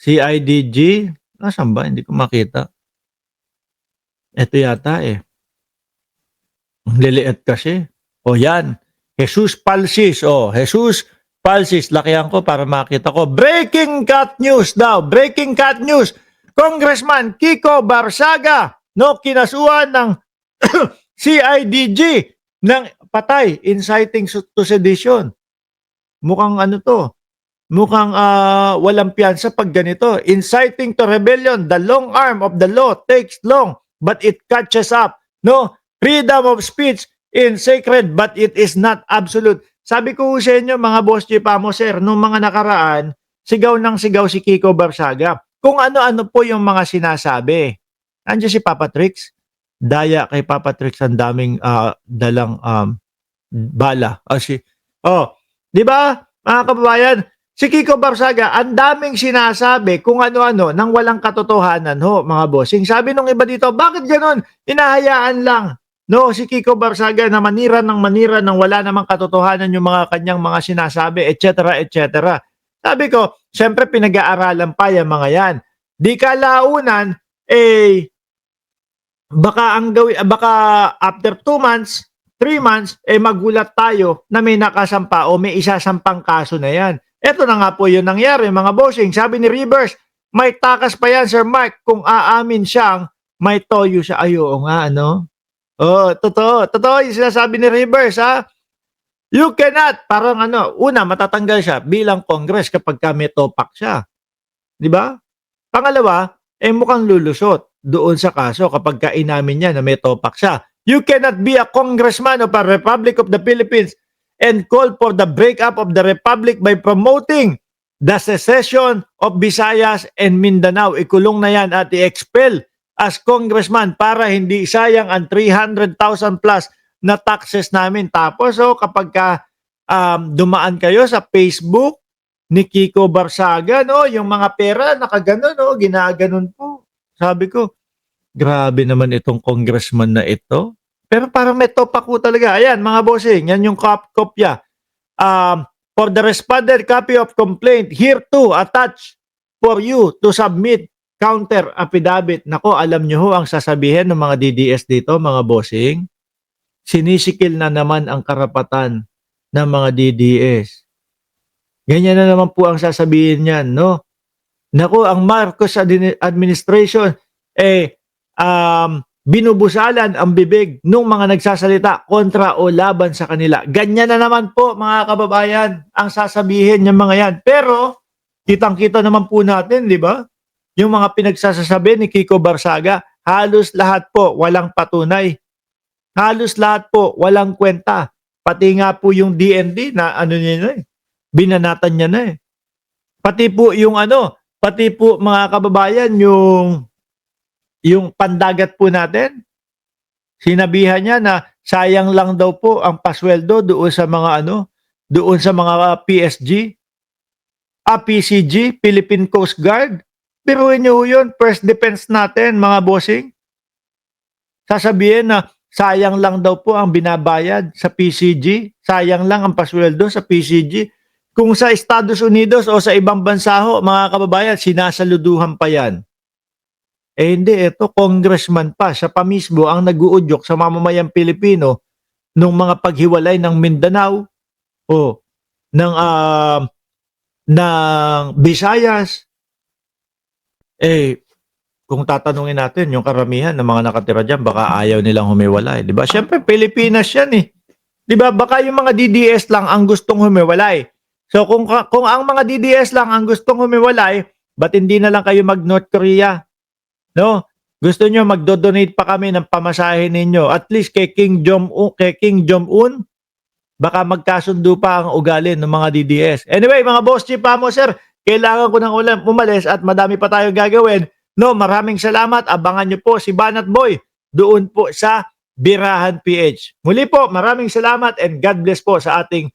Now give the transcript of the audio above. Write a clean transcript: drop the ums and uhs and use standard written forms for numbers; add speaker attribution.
Speaker 1: CIDG, nasaan ba? Hindi ko makita. Ito yata eh. Ang liliit kasi. O yan. Jesus Palsis. O, Jesus Palsis. Lakihan ko para makita ko. Breaking cut news daw. Breaking cut news. Congressman Kiko Barsaga, no, kinasuhan ng CIDG ng patay, inciting to sedition. Mukhang ano to, mukhang walang piyansa pag ganito. Inciting to rebellion, the long arm of the law takes long, but it catches up. No, freedom of speech in sacred, but it is not absolute. Sabi ko sa inyo, mga boss Chipamo, sir, nung mga nakaraan, sigaw ng sigaw si Kiko Barsaga. Kung ano-ano po yung mga sinasabi. Andiyan si Papa Trix. Daya kay Papa Trix ang daming dalang bala. Di ba, mga kababayan? Si Kiko Barsaga, ang daming sinasabi kung ano-ano nang walang katotohanan ho, mga bossing. Sabi nung iba dito, bakit ganon? Hinahayaan lang. No, si Kiko Barsaga na manira ng wala namang katotohanan yung mga kanyang mga sinasabi, etc., etc. Sabi ko, siyempre pinag-aaralan pa yung mga yan. Di kalaunan, baka after 2 months, 3 months, magulat tayo na may nakasampa o may isasampang kaso na yan. Ito na nga po yung nangyari, mga bossing. Sabi ni Rivers, may takas pa yan, Sir Mark, kung aamin siyang may toyo siya. Ay, oo nga, ano? Totoo. Totoo yung sinasabi ni Rivers, ha? You cannot, parang una, matatanggal siya bilang Congress kapag may topak siya. Di ba? Pangalawa, mukhang lulusot doon sa kaso kapag inamin niya na may topak siya. You cannot be a congressman of a Republic of the Philippines and call for the breakup of the Republic by promoting the secession of Visayas and Mindanao. Ikulong na yan at i-expel as congressman para hindi sayang ang 300,000 plus na taxes namin. Tapos kapag dumaan kayo sa Facebook ni Kiko Barsaga, no, yung mga pera nakaganon, no, ginaganon po. Sabi ko, grabe naman itong congressman na ito. Pero parang may topak po talaga. Ayan, mga bossing, yan yung kopya. For the responded copy of complaint, here too, attached for you to submit counter affidavit. Nako, alam nyo ho ang sasabihin ng mga DDS dito, mga bossing. Sinisikil na naman ang karapatan ng mga DDS. Ganyan na naman po ang sasabihin niyan, no? Nako, ang Marcos administration, binubusalan ang bibig ng mga nagsasalita kontra o laban sa kanila. Ganyan na naman po, mga kababayan, ang sasabihin ng mga yan. Pero, kitang-kita naman po natin, di ba? Yung mga pinagsasasabi ni Kiko Barsaga, halos lahat po walang patunay. Halos lahat po walang kwenta. Pati nga po yung DND na niya na binanatan niya na Pati po yung pati po mga kababayan yung pandagat po natin. Sinabihan niya na sayang lang daw po ang pasweldo doon sa mga doon sa mga PSG, PCG, Philippine Coast Guard. Pero niyo yun, first defense natin, mga bossing. Sasabihin na sayang lang daw po ang binabayad sa PCG, sayang lang ang pasweldo sa PCG. Kung sa Estados Unidos o sa ibang bansa ho, mga kababayan, sinasaluduhan pa yan. Hindi, ito, congressman pa, siya pa mismo ang nag-uudyok sa mamamayang Pilipino nung mga paghiwalay ng Mindanao o ng Visayas. Kung tatanungin natin, yung karamihan ng mga nakatira dyan, baka ayaw nilang humiwalay. Diba? Siyempre, Pilipinas yan eh. Diba? Baka yung mga DDS lang ang gustong humiwalay. So, kung ang mga DDS lang ang gustong humiwalay, ba't hindi na lang kayo mag-North Korea? No? Gusto nyo magdo-donate pa kami ng pamasahe ninyo. At least kay King Jong-un, baka magkasundo pa ang ugali ng mga DDS. Anyway, mga boss Chipamo, sir, kailangan ko nang umalis at madami pa tayong gagawin. No, maraming salamat. Abangan nyo po si Banat Boy doon po sa Birahan PH. Muli po, maraming salamat and God bless po sa ating